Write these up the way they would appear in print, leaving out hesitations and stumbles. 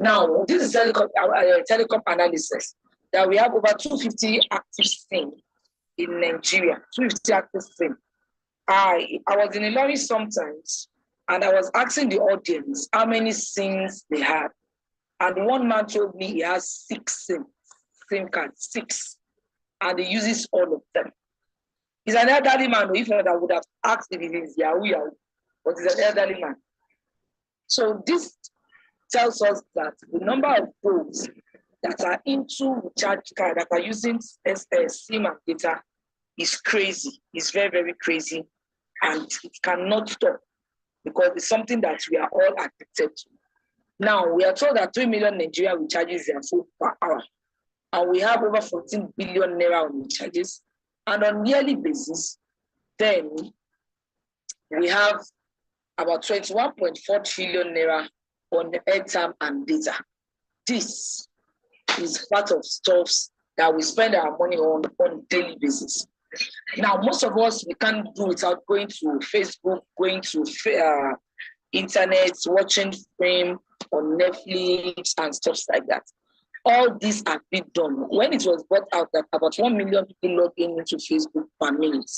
Now, this is telecom analysis that we have over 250 active SIM in Nigeria. 250 active SIM. I was in a lorry sometimes, and I was asking the audience how many SIMs they have. And one man told me he has 6 SIM cards, 6, and he uses all of them. He's an elderly man. If not, I would have asked if he is Yahoo, but he's an elderly man. So this tells us that the number of those that are into recharge card, that are using SIM and data, is crazy. It's very, very crazy. And it cannot stop because it's something that we are all addicted to. Now, we are told that 3 million Nigeria recharges their phone per hour. And we have over 14 billion naira on recharges. And on yearly basis, then we have about 21.4 trillion naira on the airtime and data. This is part of stuff that we spend our money on daily basis. Now, most of us, we can't do without going to Facebook, going to internet, watching film on Netflix and stuff like that. All these have been done. When it was brought out that about 1 million people log in into Facebook per minute,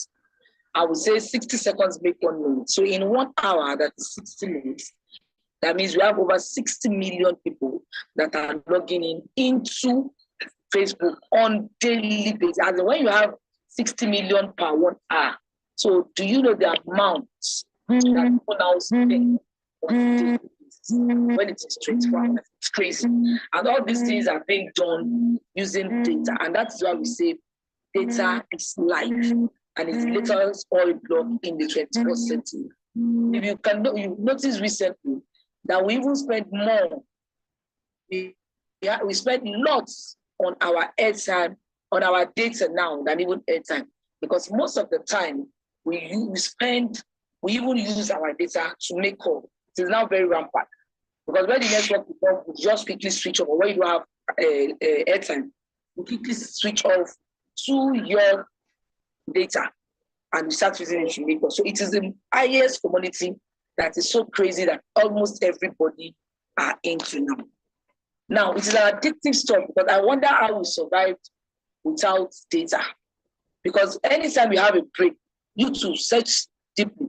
I would say 60 seconds make 1 minute. So in 1 hour, that is 60 minutes. That means we have over 60 million people that are logging into Facebook on daily basis. And when you have 60 million per 1 hour, so do you know the amount that people now spend on daily basis when it is 24 hours? It's crazy. And all these things are being done using data. And that's why we say data is life. And it's the latest oil block in the 21st century. If you notice recently that we even spend more. We we spend lots on our airtime, on our data now than even airtime. Because most of the time, we even use our data to make call. It is now very rampant. Because when the network becomes, we just quickly switch off. Or when you have airtime, you quickly switch off to your data and you start using it to make call. So it is the highest commodity that is so crazy that almost everybody are into now. Now, it is an addictive stuff, but I wonder how we survived without data. Because anytime you have a break, you too search deeply.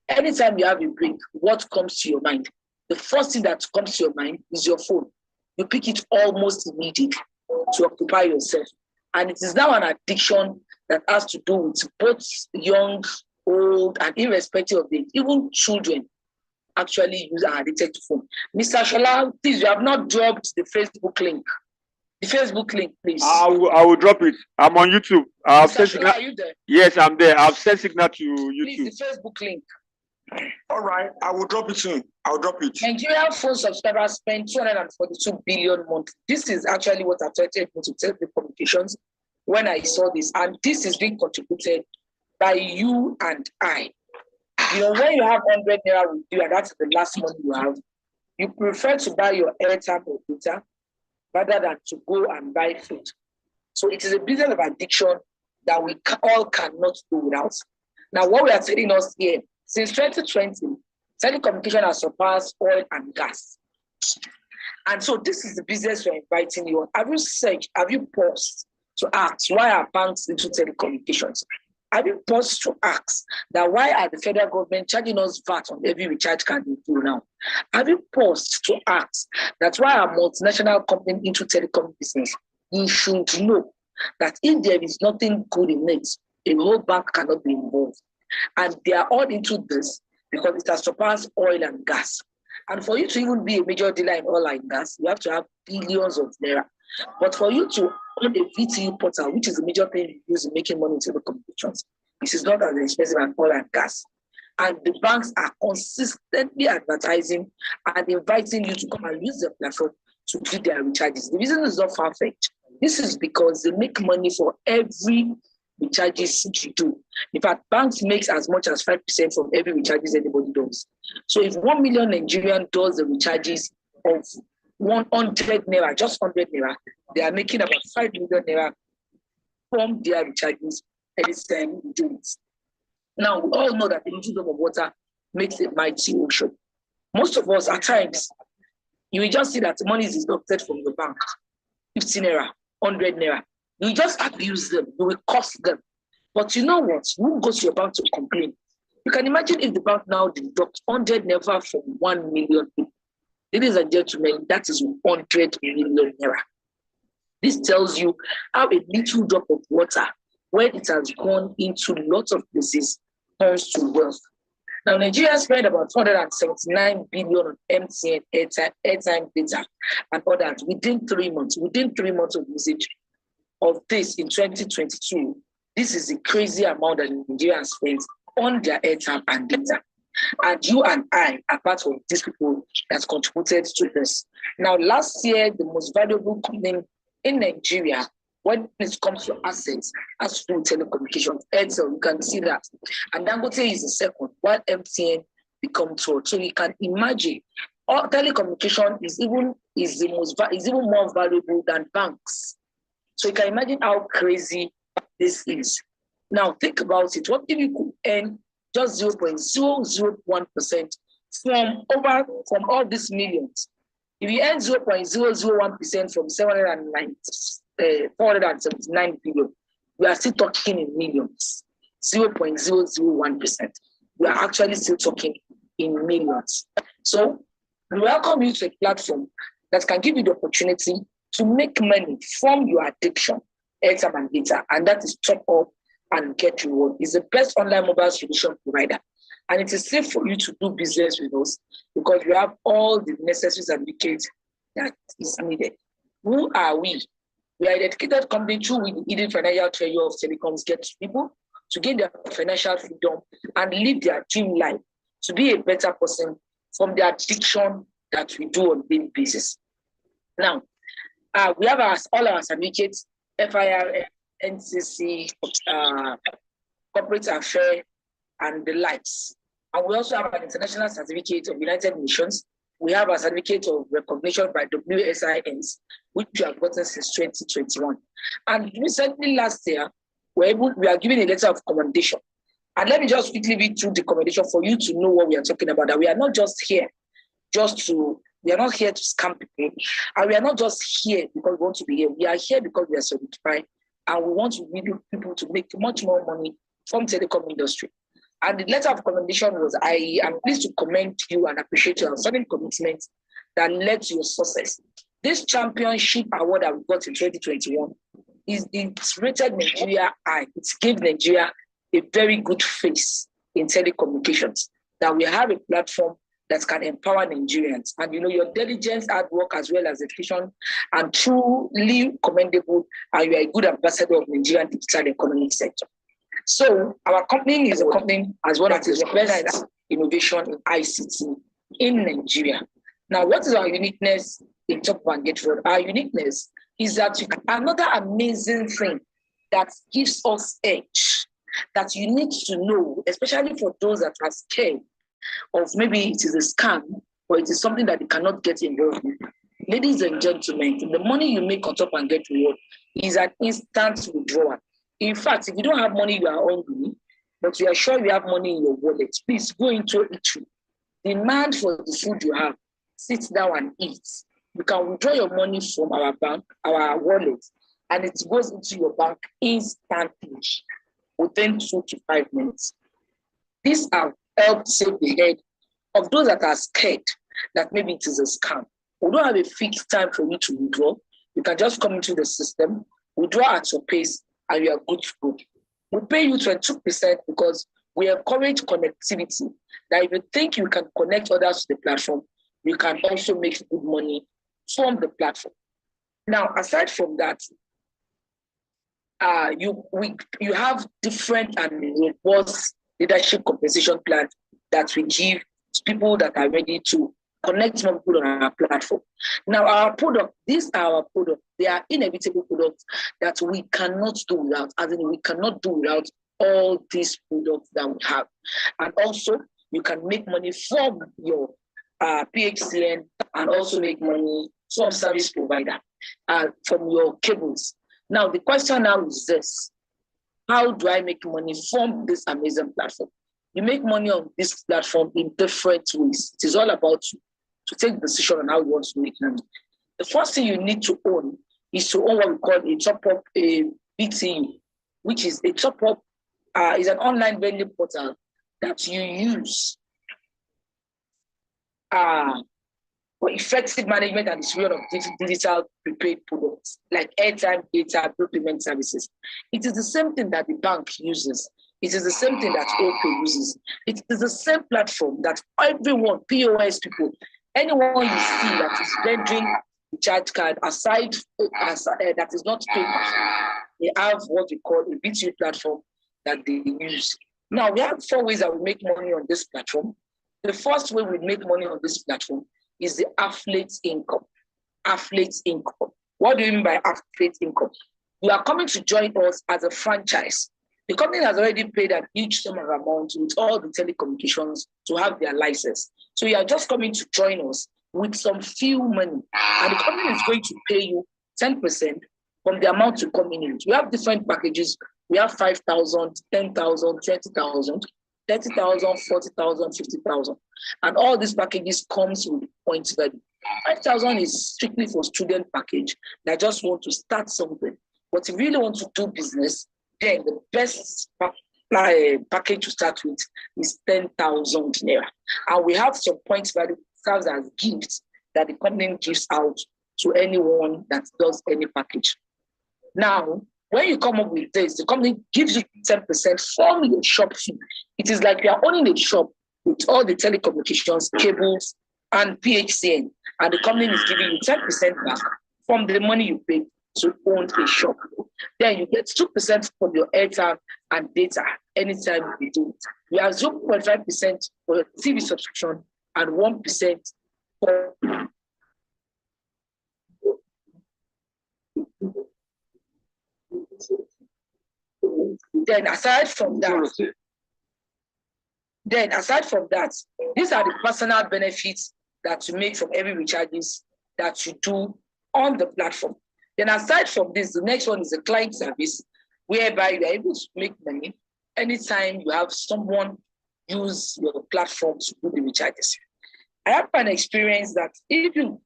Anytime you have a break, what comes to your mind? The first thing that comes to your mind is your phone. You pick it almost immediately to occupy yourself. And it is now an addiction that has to do with both young, old, and irrespective of age. Even children actually are addicted to phone. Mr. Shola, please, you have not dropped the Facebook link. The Facebook link, please. I will drop it. I'm on YouTube. Mr. Shola, are you there? Yes, I'm there. I've sent signal to YouTube. Please, the Facebook link. All right, I will drop it soon. I'll drop it. Nigerian phone subscribers spend 242 billion monthly. This is actually what attracted me to telecommunications when I saw this. And this is being contributed by you and I. You know, when you have 100 naira with you, and that's the last money you have, you prefer to buy your airtime or data rather than to go and buy food. So it is a business of addiction that we all cannot do without. Now, what we are telling us here, since 2020, telecommunication has surpassed oil and gas. And so this is the business we're inviting you on. Have you paused to ask, why are banks into telecommunications? Have you paused to ask that why are the federal government charging us VAT on every recharge card we do now? Have you paused to ask that why are multinational companies into telecom business? You should know that if there is nothing good in it, a whole bank cannot be involved. And they are all into this because it has surpassed oil and gas. And for you to even be a major dealer in oil and gas, you have to have billions of naira. But for you to own a VTU portal, which is a major thing you use in making money in telecommunications, this is not as expensive as oil and gas. And the banks are consistently advertising and inviting you to come and use the platform to do their recharges. The reason is not far-fetched. This is because they make money for every recharges you do. In fact, banks makes as much as 5% from every recharges anybody does. So if 1 million Nigerian does the recharges of 100 naira, just 100 naira, they are making about 5 million naira from their recharges every time we do it. Now, we all know that a little drop of water makes a mighty ocean. Most of us, at times, You will just see that money is deducted from your bank, 15 naira, 100 naira. You just abuse them, you will cost them. But you know what? Who goes to your bank to complain? You can imagine if the bank now deducts 100 naira from 1 million people. Ladies and gentlemen, that is 100 million naira. This tells you how a little drop of water, when it has gone into lots of places, turns to wealth. Now, Nigeria spent about 279 billion on MTN, airtime data, and others within 3 months. Within 3 months of usage of this in 2022, this is a crazy amount that Nigeria spent on their airtime and data. And you and I are part of these people that contributed to this. Now, last year, the most valuable company in Nigeria, when it comes to assets, as to telecommunications, Airtel, you can see that. And Dangote is the second, while MTN become third. So you can imagine, all telecommunication is even more valuable than banks. So you can imagine how crazy this is. Now think about it. What if you could earn just 0.001% from all these millions? If you earn 0.001% from 479 billion, we are still talking in millions. 0.001%. We are actually still talking in millions. So we welcome you to a platform that can give you the opportunity to make money from your addiction, airtime and data, and that is Top Up and Get Reward. It's the best online mobile solution provider. And it is safe for you to do business with us because we have all the necessary certificates that is needed. Who are we? We are a dedicated company through with the hidden financial treasure of telecoms get people to gain their financial freedom and live their dream life, to be a better person from the addiction that we do on a daily basis. Now, we have all our certificates, FIR, NCC, Corporate Affairs, and the likes. And we also have an international certificate of United Nations. We have a certificate of recognition by WSIS, which we have gotten since 2021. And recently, last year, we are given a letter of commendation. And let me just quickly read through the commendation for you to know what we are talking about. That we are not just here we are not here to scam people. And we are not just here because we want to be here. We are here because we are certified. And we want people to make much more money from the telecom industry. And the letter of commendation was, I am pleased to commend you and appreciate your outstanding commitment that led to your success. This championship award that we got in 2021 it's rated Nigeria high. It gave Nigeria a very good face in telecommunications, that we have a platform that can empower Nigerians. And your diligence, hard work, as well as education, and truly commendable, and you are a good ambassador of Nigerian digital economic sector. So our company is a company as well as best innovation in ICT in Nigeria. Now, what is our uniqueness in Top Up and Get Reward? Our uniqueness is that another amazing thing that gives us edge, that you need to know, especially for those that are scared of maybe it is a scam or it is something that they cannot get involved in. Ladies and gentlemen, the money you make on Top and Get Reward is an instant withdrawal. In fact, if you don't have money, you are hungry, but you are sure you have money in your wallet, please go into it. Demand for the food you have. Sit down and eat. You can withdraw your money from our bank, our wallet, and it goes into your bank instantly within 2 to 5 minutes. These have helped save the head of those that are scared that maybe it is a scam. We don't have a fixed time for you to withdraw. You can just come into the system, withdraw at your pace, and you are good to go. We pay you 22% because we encourage connectivity. That if you think you can connect others to the platform, you can also make good money from the platform. Now, aside from that, you have different and robust leadership compensation plans that we give to people that are ready to connect more people on our platform. Now, our product, these are our products. They are inevitable products that we cannot do without. As in, we cannot do without all these products that we have. And also, you can make money from your PHCN and also make money from service provider, from your cables. Now, the question now is this: how do I make money from this amazing platform? You make money on this platform in different ways. It is all about you. to take the decision on how you want to make money. The first thing you need to own is to own what we call a top-up, a BTU, which is a top-up, is an online vending portal that you use for effective management and distribution of digital prepaid products like airtime, data, bill payment services. It is the same thing that the bank uses. It is the same thing that Opay uses. It is the same platform that everyone, POS people, anyone you see that is vending the charge card aside that is not paper, they have what we call a B2B platform that they use. Now, we have 4 ways that we make money on this platform. The first way we make money on this platform is the affiliate income. Affiliate income. What do you mean by affiliate income? You are coming to join us as a franchise. The company has already paid an huge sum of amount with all the telecommunications to have their license. So you are just coming to join us with some few money. And the company is going to pay you 10% from the amount you come in. We have different packages. We have 5,000, 10,000, 20,000, 30,000, 40,000, 50,000. And all these packages comes with points value. 5,000 is strictly for student package that just want to start something. But if you really want to do business, then the best package to start with is 10,000 naira. And we have some points value serves as gifts that the company gives out to anyone that does any package. Now, when you come up with this, the company gives you 10% from your shop fee. It is like you are owning a shop with all the telecommunications, cables, and PHCN, and the company is giving you 10% back from the money you paid to own a shop. Then you get 2% from your airtime and data anytime you do it. You have 0.5% for your TV subscription and 1% for Then aside from that, these are the personal benefits that you make from every recharges that you do on the platform. Then aside from this, the next one is the client service, whereby you are able to make money anytime you have someone use your platform to do the recharges. I have an experience that if you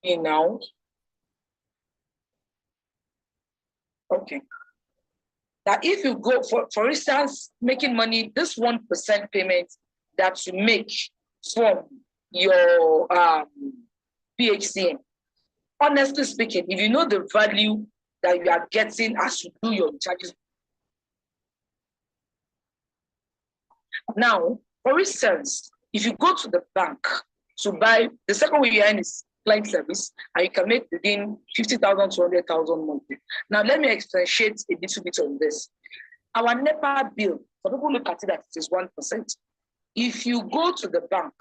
now, okay. That if you go for instance, making money, this 1% payment that you make from your PHCN, honestly speaking, if you know the value that you are getting as you do your charges. Now, for instance, if you go to the bank to buy, the second way you earn is client service, and you can make within 50,000 to 100,000 monthly. Now, let me expatiate a little bit on this. Our NEPA bill, for people look at it that it is 1%. If you go to the bank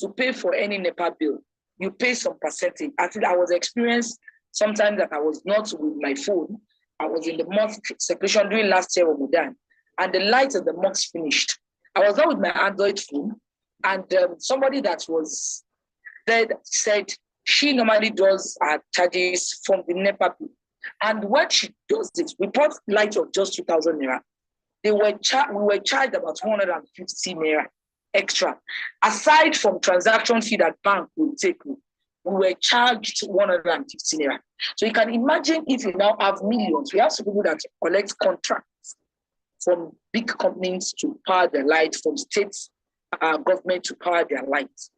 to pay for any NEPA bill, you pay some percentage. I think I was experienced sometimes that I was not with my phone. I was in the mosque separation during last year Ramadan, and the light of the mosque finished. I was not with my Android phone, and somebody that was there said she normally does charges from the NEPA bill. And when she does it, we bought light of just 2,000 naira. We were charged about 150 naira extra. Aside from transaction fee that bank will take, we were charged 150 naira. So you can imagine if you now have millions. We have some people that collect contracts from big companies to power their lights, from state government to power their lights.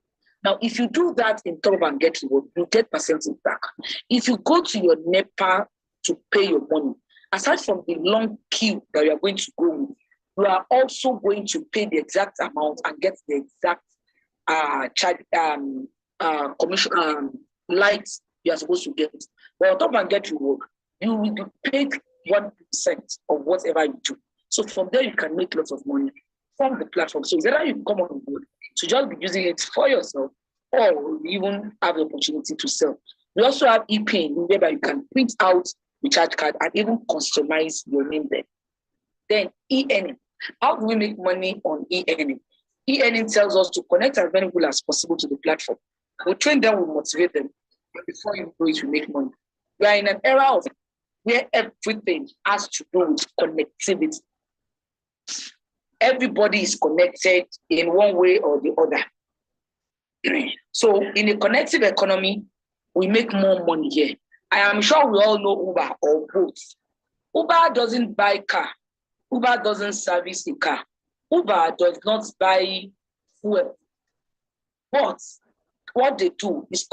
Now, if you do that in Top and Get Reward, you get percentage back. If you go to your NEPA to pay your money, aside from the long queue that you are going to go with, you are also going to pay the exact amount and get the exact commission lights you are supposed to get. But on Top and Get Reward, you will be paid 1% of whatever you do. So from there, you can make lots of money from the platform. So whether you come on board to just be using it for yourself, or even have the opportunity to sell. We also have ePay, whereby you can print out the charge card and even customize your name there. Then e-earning. How do we make money on e-earning? E-earning tells us to connect as many people as possible to the platform. We train them, we motivate them. But before you know it, we make money. We are in an era of where everything has to do with connectivity. everybody is connected in one way or the other. So in a connected economy, we make more money here. I am sure we all know Uber or both. Uber doesn't buy car. Uber doesn't service a car. Uber does not buy fuel. But what they do is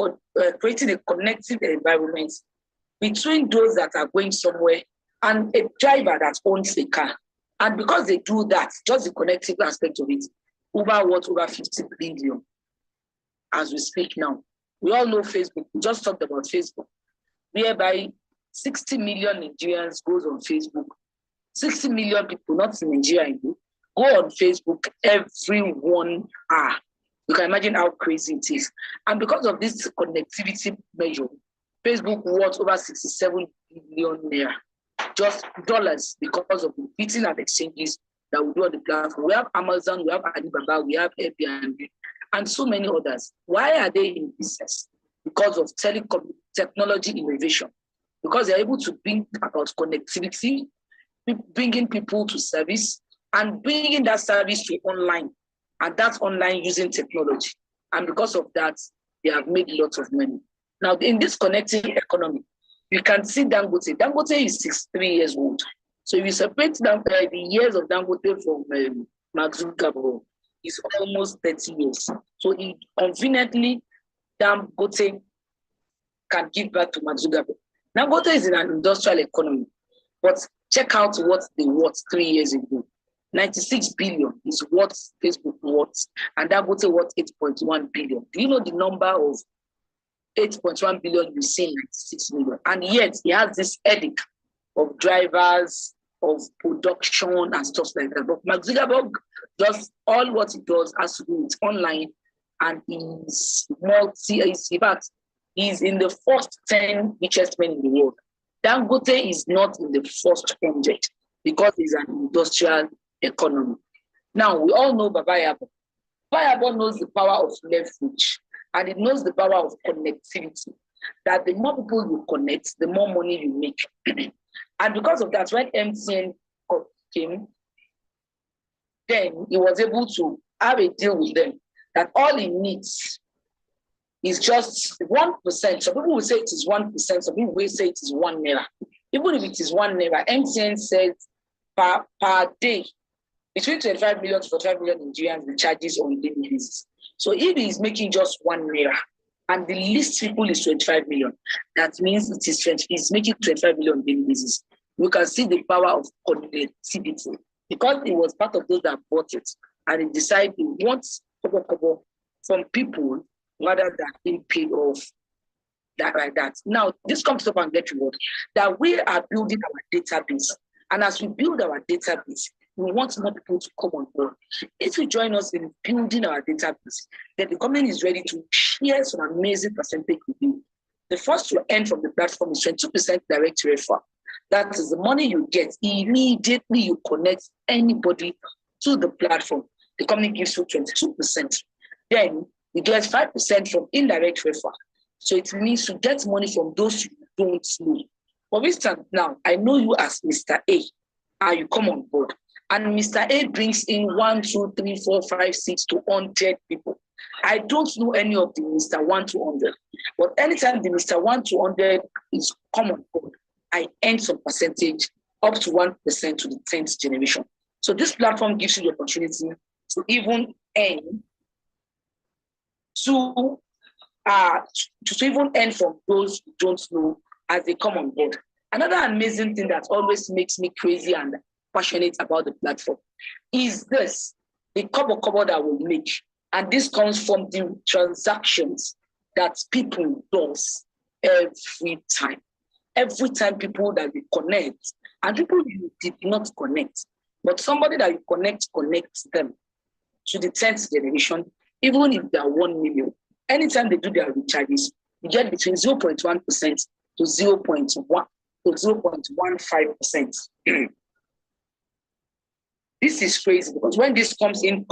creating a connected environment between those that are going somewhere and a driver that owns a car. And because they do that, just the connective aspect of it, Uber worth over 50 billion as we speak now. We all know Facebook. We just talked about Facebook, whereby 60 million Nigerians goes on Facebook. 60 million people, not in Nigeria, go on Facebook every 1 hour. You can imagine how crazy it is. And because of this connectivity measure, Facebook worth over 67 billion naira, just dollars, because of the beating and exchanges that we do on the platform. We have Amazon, we have Alibaba, we have Airbnb, and so many others. Why are they in business? Because of technology innovation. Because they're able to bring about connectivity, bringing people to service, and bringing that service to online. And that's online using technology. And because of that, they have made lots of money. Now, in this connected economy, you can see Dangote. Dangote is 63 years old. So if you separate the years of Dangote from Mark Zuckerberg, it's almost 30 years. So conveniently, Dangote can give back to Mark Zuckerberg. Dangote is in an industrial economy, but check out what they worth 3 years ago. 96 billion is what Facebook worth, and Dangote worth 8.1 billion. Do you know the number of 8.1 billion you see in 96 million? And yet he has this headache of drivers, of production and stuff like that. But Mark Zuckerberg does all what he does has to do with online, and he's he's in the first 10 richest men in the world. Dangote is not in the first 100 because he's an industrial economy. Now, we all know Baba Yabo. Baba Yabo knows the power of leverage, and it knows the power of connectivity, that the more people you connect, the more money you make. And because of that, when MTN came, then he was able to have a deal with them that all he needs is just 1%. Some people will say it is 1%, some people will say it is 1 naira. Even if it is 1 naira, MTN says per day, between 25 million to 45 million Nigerians, the charges on a daily basis. So if he is making just 1 naira, and the least people is 25 million, that means it's making 25 million daily basis. You can see the power of connectivity, because it was part of those that bought it, and he decided he wants cover from people rather than being paid off that like that. Now, this comes up and get reward, that we are building our database. And as we build our database, we want more people to come on board. If you join us in building our database, then the company is ready to share some amazing percentage with you. The first to earn from the platform is 22% direct referral. That is the money you get immediately you connect anybody to the platform. The company gives you 22%. Then you get 5% from indirect referral. So it means you get money from those you don't know. For instance, now I know you as Mr. A, and you come on board. And Mr. A brings in 1, 2, 3, 4, 5, 6 to 100 people. I don't know any of the Mr. 1 to 100. But anytime the Mr. 1 to 100 is come on board, I earn some percentage up to 1% to the 10th generation. So this platform gives you the opportunity to even earn to even earn from those who don't know as they come on board. Another amazing thing that always makes me crazy and passionate about the platform is this, the cover that we make. And this comes from the transactions that people do every time. Every time people that we connect, and people you did not connect, but somebody that you connects them to the 10th generation, even if they are 1 million, anytime they do their recharges, you get between 0.1% to 0.1 to 0.15%. This is crazy, because when this comes in,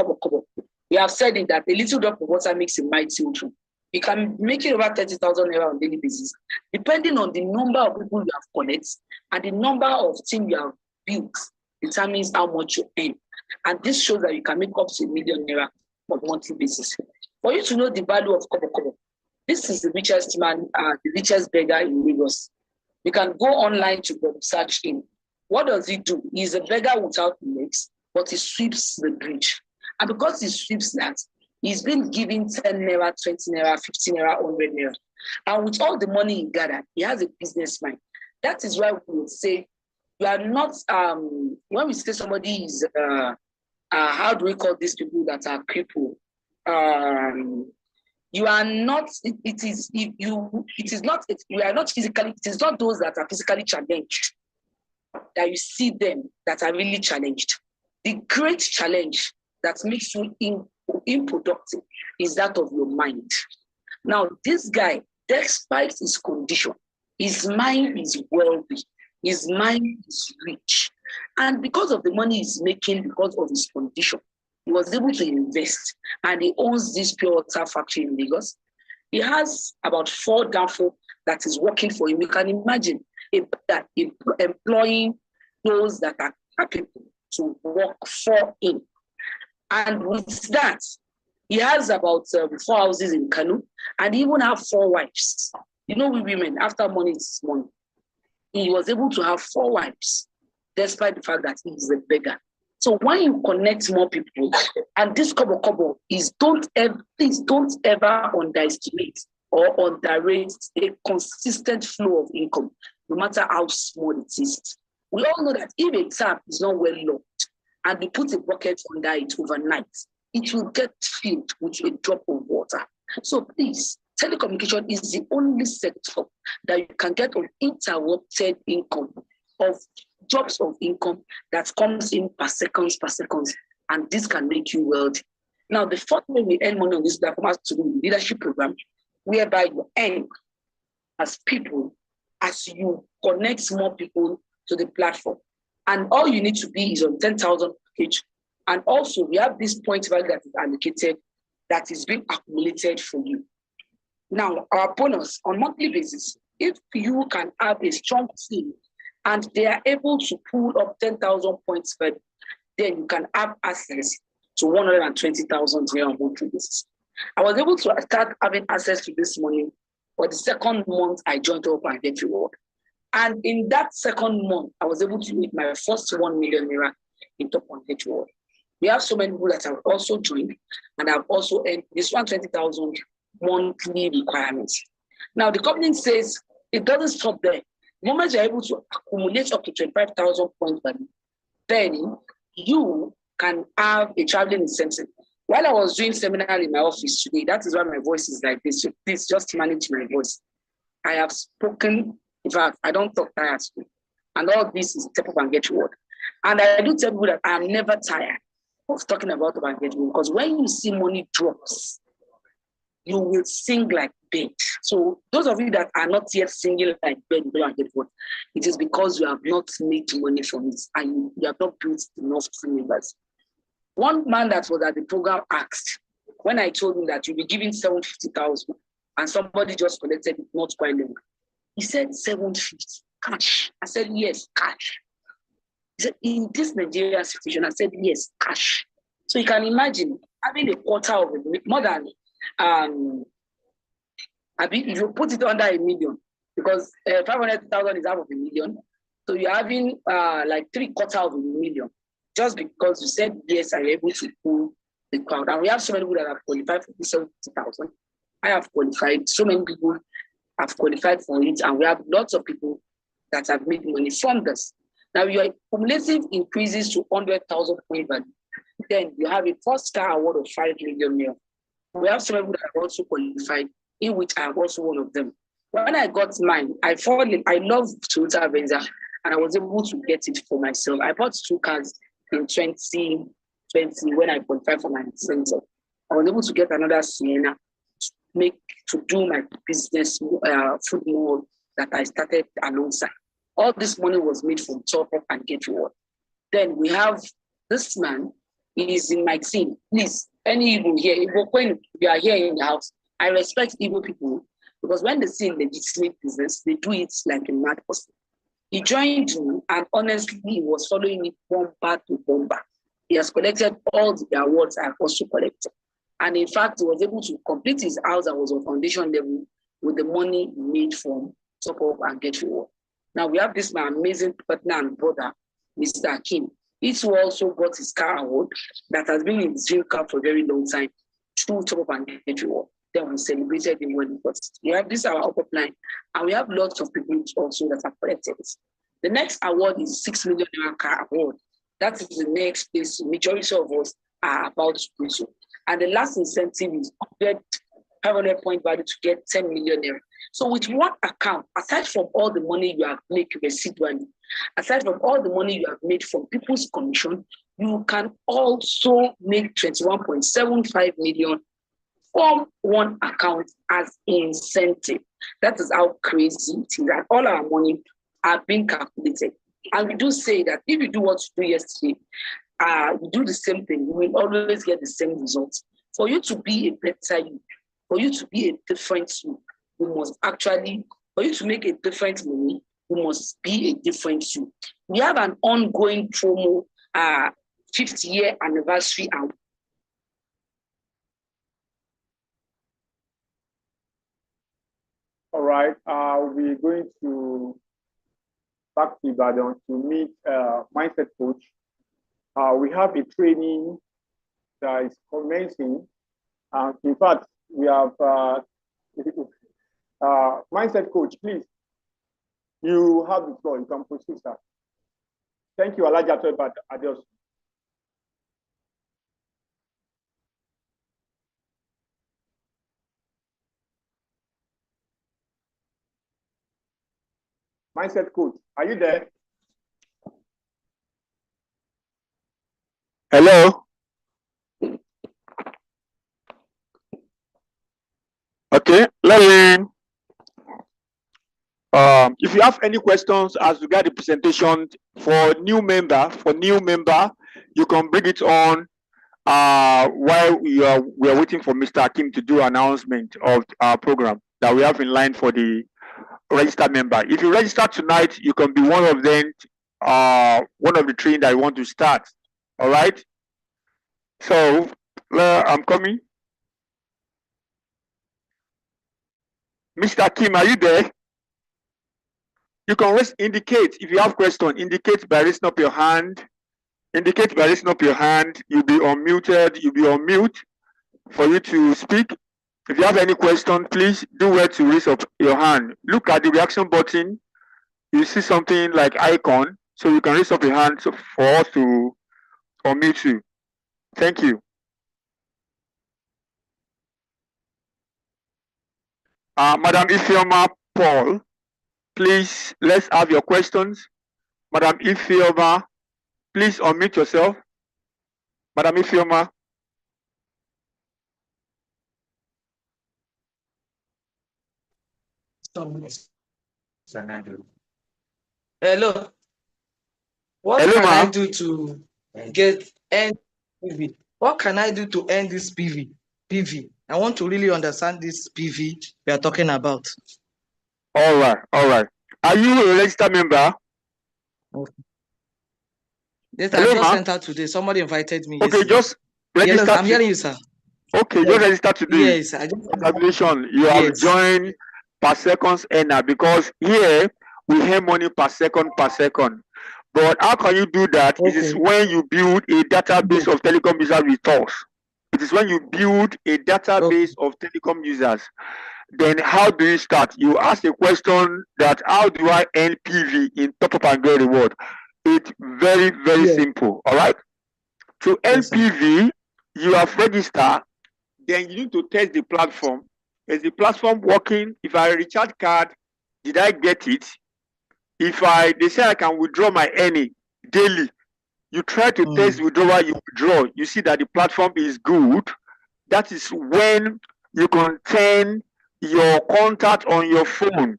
we have said it that a little drop of water makes a mighty ocean. You can make it over 30,000 naira on a daily basis, depending on the number of people you have connected and the number of teams you have built determines how much you earn. And this shows that you can make up to ₦1 million on a monthly basis. For you to know the value of Kobo Kobo, this is the richest man, the richest beggar in Lagos. You can go online to search him. What does he do? He's a beggar without legs, but he sweeps the bridge. And because he sweeps that, he's been given 10 naira, 20 naira, 50 naira, 100 naira. And with all the money he gathered, he has a business mind. That is why we would say, you are not, when we say somebody is, how do we call these people that are crippled? You are not, you are not physically, it is not those that are physically challenged that you see them that are really challenged. The great challenge that makes you unproductive is that of your mind. Now, this guy, despite his condition, his mind is wealthy, his mind is rich. And because of the money he's making, because of his condition, he was able to invest, and he owns this pure water factory in Lagos. He has about 4 danfo that is working for him. You can imagine that employing those that are capable to work for him. And with that, he has about 4 houses in Kanu, and he even have 4 wives. You know, we women, after money is money. He was able to have 4 wives, despite the fact that he is a beggar. So when you connect more people, and this Kobo Kobo is, please don't ever underestimate or underrate a consistent flow of income, no matter how small it is. We all know that if a tap is not well locked and we put a bucket under it overnight, it will get filled with a drop of water. So please, telecommunication is the only sector that you can get uninterrupted income of jobs of income that comes in per seconds, and this can make you wealthy. Now, the fourth way we earn money on this platform has to do with leadership program, whereby you earn as people as you connect more people to the platform. And all you need to be is on 10,000 package. And also, we have this point value that is allocated that is being accumulated for you. Now, our bonus on monthly basis, if you can have a strong team and they are able to pull up 10,000 points, then you can have access to 120,000 here on monthly basis. I was able to start having access to this money for the second month I joined Top and Get Reward. And in that second month, I was able to meet my first 1 million naira in Top and Get Reward. We have so many people that have also joined, and I've also earned this 120,000 monthly requirements. Now, the company says it doesn't stop there. The moment you're able to accumulate up to 25,000 points value, then you can have a traveling incentive. While I was doing seminar in my office today, that is why my voice is like this. So please just manage my voice. I have spoken, in fact, I don't talk tired. And all this is Step Up and Get Reward. And I do tell people that I am never tired of talking about Step Up and Get Reward, because when you see money drops, you will sing like bird. So those of you that are not yet singing like bird, it is because you have not made money from it and you have not built enough team members. One man that was at the program asked, when I told him that you'll be giving 750,000 and somebody just collected it not quite long, he said 750 cash. I said, yes, cash. He said, in this Nigerian situation, I said, yes, cash. So you can imagine having a quarter of it, more than if you put it under $1 million, because 500,000 is half of $1 million, so you're having like 3/4 of $1 million, just because you said yes, I'm able to pull the crowd. And we have so many people that have qualified for this 70,000. I have qualified. So many people have qualified for it, and we have lots of people that have made money from this. Now your cumulative increases to 100,000 point value. Then you have a first-star award of 5 million. We have some people that have also qualified, in which I am also one of them. When I got mine, I love Toyota Venza, and I was able to get it for myself. I bought 2 cars in 2020 when I qualified for my center. I was able to get another Sienna to do my business food mall that I started alongside. All this money was made from Top Up and Get Reward. Then we have this man. He is in my team. Please, any Igbo here, when you are here in the house, I respect Igbo people, because when they see legitimate business, they do it like a mad person. He joined me, and honestly, he was following me bomber to bomber. He has collected all the awards I've also collected. And in fact, he was able to complete his house that was on foundation level with the money he made from Top Up and Get Reward. Now we have this my amazing partner and brother, Mr. Akim. He too also got his car award that has been in his dream car for a very long time through Top Up and Get Reward. Then we celebrated him when he got it. We have this our upper line, and we have lots of people also that have collected it. The next award is 6 million car award. That is the next place majority of us are about to do so. And the last incentive is 500 point value to get 10 million naira. So with one account, aside from all the money you have made residually, aside from all the money you have made from people's commission, you can also make 21.75 million from one account as incentive. That is how crazy it is. And all our money are being calculated. And we do say that if you do what you do yesterday, you do the same thing, you will always get the same results. For you to be a better you, for you to be a different you, you must actually, for you to make a different money, you must be a different you. We have an ongoing promo, 50th anniversary. All right, we're going to back to Ibadan to meet Mindset Coach. We have a training that is commencing. In fact, we have Mindset Coach, please. You have the floor. You can proceed, sir. Thank you, Alhaji Atoyba Adeosun. Mindset Coach, are you there? Hello? Okay, Lillian. If you have any questions as regard the presentation for new member, you can bring it on while we are waiting for Mr. Akim to do announcement of our program that we have in line for the registered member. If you register tonight, you can be one of them, one of the training that you want to start. All right. So I'm coming. Mr. Akim, are you there? You can indicate if you have question. Indicate by raising up your hand. Indicate by raising up your hand. You'll be unmuted. You'll be on mute for you to speak. If you have any question, please do well to raise up your hand. Look at the reaction button. You see something like icon, so you can raise up your hand for us to unmute you. Thank you. Madam Ifeoma Paul, please, let's have your questions. Madam Ifeoma, please unmute yourself. Madam Ifeoma. Hello. What Hello, can I ma'am. do to end PV? What can I do to end this PV? I want to really understand this PV we are talking about. All right, all right. Are you a registered member? Okay. Yes, Hello, I just ma'am. sent out today. Somebody invited me. Okay, yesterday. just register. Yes, I'm hearing you, sir. Okay, Yes. just register today. Yes, I just. Congratulations, you have Yes. joined per seconds earner, because here we earn money per second. But how can you do that? Okay. It is when you build a database of telecom users with us. It is when you build a database of telecom users. Then how do you start? You ask a question that how do I earn PV in Top Up and Get Reward? It's very, very simple. All right. To earn PV, you have registered. Then you need to test the platform. Is the platform working? If I recharge card, did I get it? If they say I can withdraw my earning daily, you try to test withdrawal, you withdraw. You see that the platform is good. That is when you can turn your contact on your phone.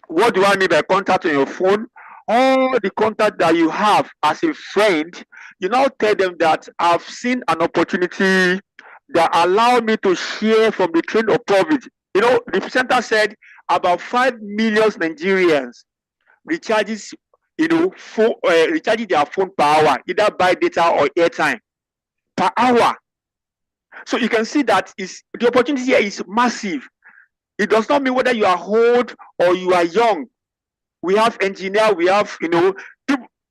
What do I mean by contact on your phone? All the contact that you have as a friend, you now tell them that I've seen an opportunity that allow me to share from the train of profit. You know, the presenter said about 5 million Nigerians recharges recharging their phone per hour, either buy data or airtime per hour. So you can see that the opportunity here is massive. It does not mean whether you are old or you are young. We have engineer, we have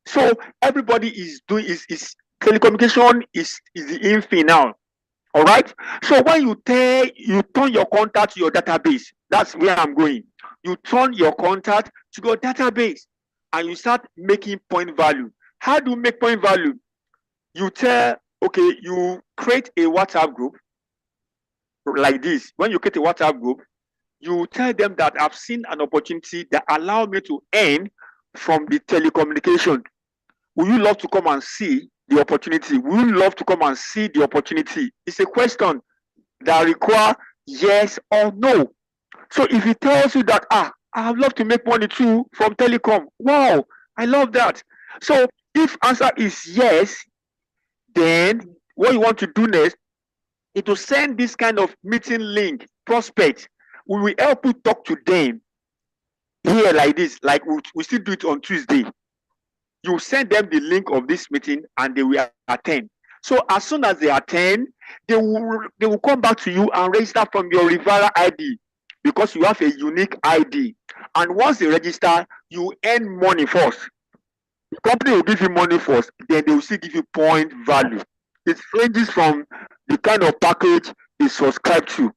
so everybody is doing is telecommunication is the in thing now. All right. So when you turn your contact to your database, that's where I'm going. You turn your contact to your database and you start making point value. How do you make point value? You you create a WhatsApp group like this. When you create a WhatsApp group, you tell them that I've seen an opportunity that allow me to earn from the telecommunication. Would you love to come and see the opportunity? Would you love to come and see the opportunity? It's a question that requires yes or no. So if he tells you that, I'd love to make money too from telecom, wow, I love that. So if answer is yes, then what you want to do next is to send this kind of meeting link, prospect. We will help you talk to them here like this, like we still do it on Tuesday. You send them the link of this meeting and they will attend. So as soon as they attend, they will come back to you and register from your referral ID because you have a unique ID. And once they register, you earn money first. The company will give you money first, then they will still give you point value. It ranges from the kind of package they subscribe to.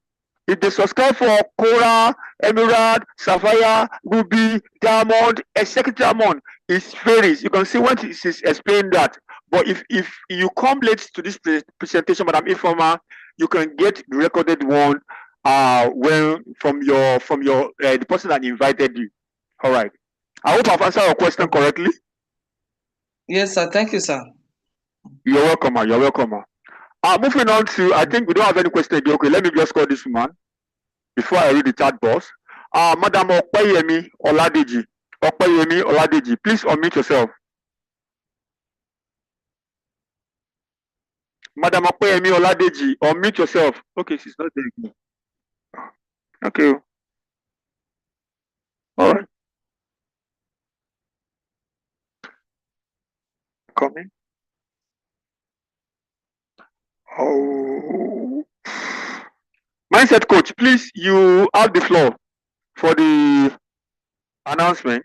If they subscribe for Coral, Emerald, Sapphire, Ruby, Diamond, executive Diamond, it varies. You can see when it is explained that. But if you come late to this presentation, Madam Informa, you can get the recorded one from your the person that invited you. All right. I hope I've answered your question correctly. Yes, sir. Thank you, sir. You're welcome, ma. You're welcome, ma. Moving on to, I think we don't have any question again. Okay, let me just call this woman before I read the third boss. Madam Opeyemi Oladeji. Opeyemi Oladeji, please unmute yourself. Madam Opeyemi Oladeji, unmute yourself. Okay, she's not there again. Okay. All right. Coming. Oh. Mindset coach, please, you have the floor for the announcement.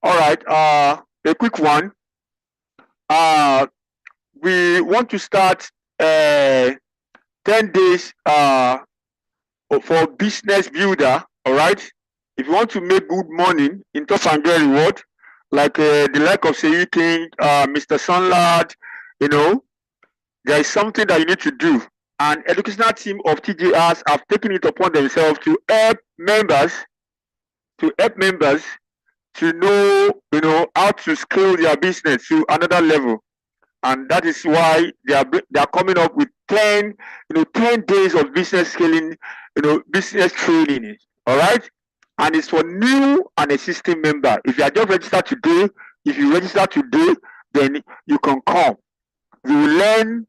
All right, a quick one. We want to start 10 days for business builder. All right. If you want to make good money in Top and Get Reward, like the like of Seyi King, Mr. Sunlad, there is something that you need to do. And educational team of TJRs have taken it upon themselves to help members to know how to scale their business to another level. And that is why they are coming up with 10 days of business scaling, business training. All right. And it's for new and existing member. If you are just registered today, then you can come. You will learn,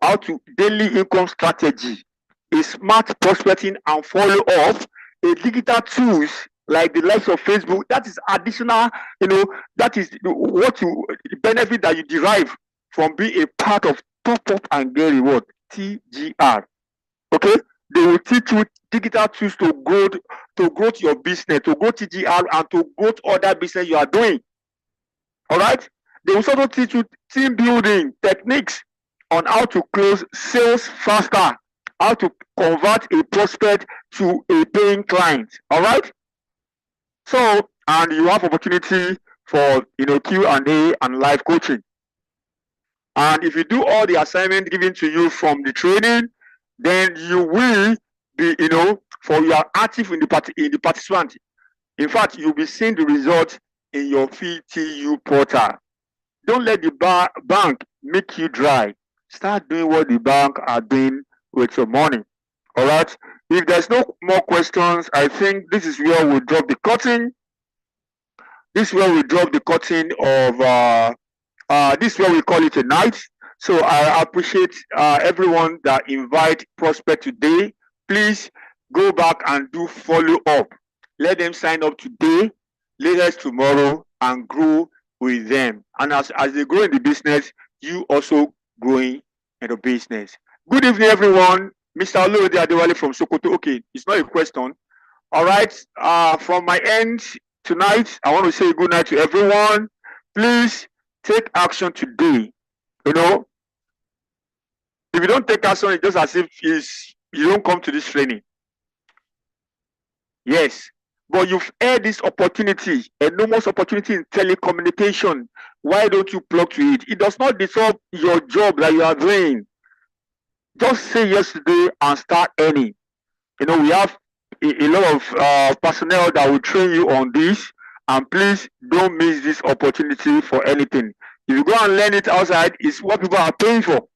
how to daily income strategy, a smart prospecting and follow up, a digital tools like the likes of Facebook. That is additional, that is the benefit that you derive from being a part of Top Up and Get Reward, TGR. Okay? They will teach you digital tools to grow your business, to grow TGR, and to grow other business you are doing. All right? They will also teach you team building techniques on how to close sales faster, how to convert a prospect to a paying client. All right? So, and you have opportunity for Q&A and live coaching. And if you do all the assignment given to you from the training, then you will be, for you are active in the participant. In fact, you'll be seeing the results in your VTU portal. Don't let the bank make you dry. Start doing what the bank are doing with your money. All right. If there's no more questions, I think this is where we drop the curtain. This is where we drop the curtain of this is where we call it a night. So I appreciate everyone that invite Prospect today. Please go back and do follow up. Let them sign up today, latest tomorrow, and grow with them. And as they grow in the business, you also growing in the business. Good evening, everyone. Mr. Olorode Adewale from Sokoto. Okay, it's not a question. All right. From my end tonight, I want to say good night to everyone. Please take action today. You know, if you don't take action, it's just as if you don't come to this training. Yes, but you've had this opportunity, enormous opportunity in telecommunication. Why don't you plug to it? It does not disturb your job that you are doing. Just say yes today and start earning. You know, we have a lot of personnel that will train you on this, and please don't miss this opportunity for anything. If you go and learn it outside, it's what people are paying for.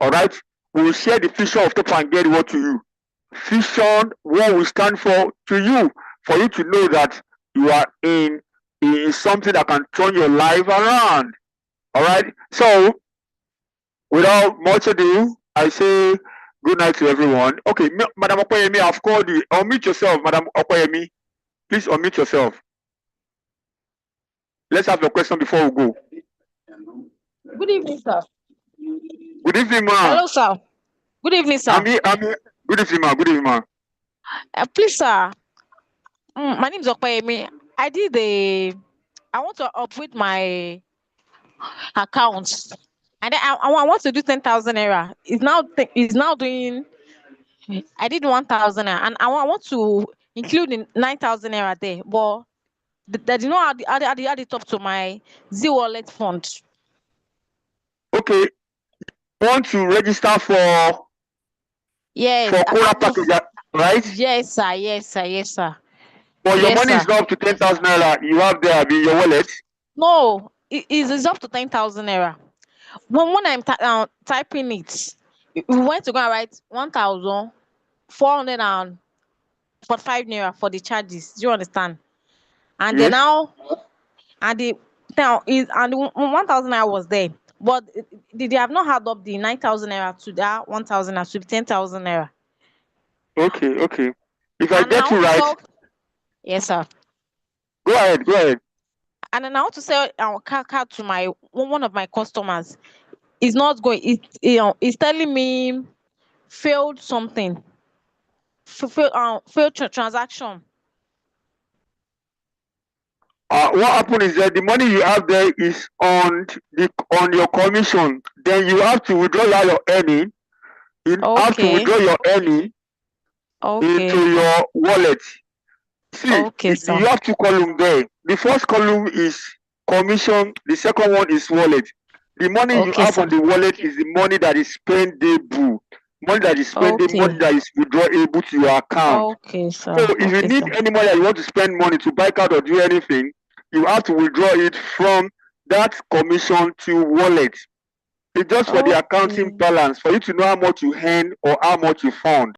All right, we will share the vision of Top and Get What to you. Vision, what we stand for to you to know that you are in something that can turn your life around. All right, so without much ado, I say good night to everyone. Okay, Madam Okoyemi, I've called you. Unmute yourself, Madam Okoyemi. Please unmute yourself. Let's have your question before we go. Good evening, sir. Good evening, ma'am. Hello, sir. Good evening, sir. I'm here. Good evening, ma'am. Good evening, ma'am. Please, sir. My name is Okoyemi. I want to upgrade my account. And then I want to do 10,000 naira. It's now doing. I did 1,000 naira, and I want to include in 9,000 naira there, but they did not add it up to my Z-Wallet fund. Okay, you want to register for? Yes. For Kora package, right? Yes, sir. Yes, sir. Yes, sir. But your Yes, money is sir. not up to 10,000 naira. You have there in your wallet. No, it's up to 10,000 naira. When I'm typing it, we went to go and write 1,445 naira for the charges. Do you understand? And Yes. then now the 1,000 naira was there, but they have not had up the 9,000 naira to that 1,000 naira to 10,000 naira. Okay. If I And get you right, yes, sir. Go ahead. And then I want to sell our car to one of my customers. It's not going. It's telling me failed something. Failed transaction. What happened is that the money you have there is on your commission. Then you have to withdraw your earning. You have to withdraw your earning into your wallet. See, you have two columns there. The first column is commission. The second one is wallet. The money you have on the wallet is the money that is spendable. Money that is spendable, money that is withdrawable to your account. So if you need any money that you want to spend money to buy card or do anything, you have to withdraw it from that commission to wallet. It's just for the accounting balance, for you to know how much you earn or how much you found.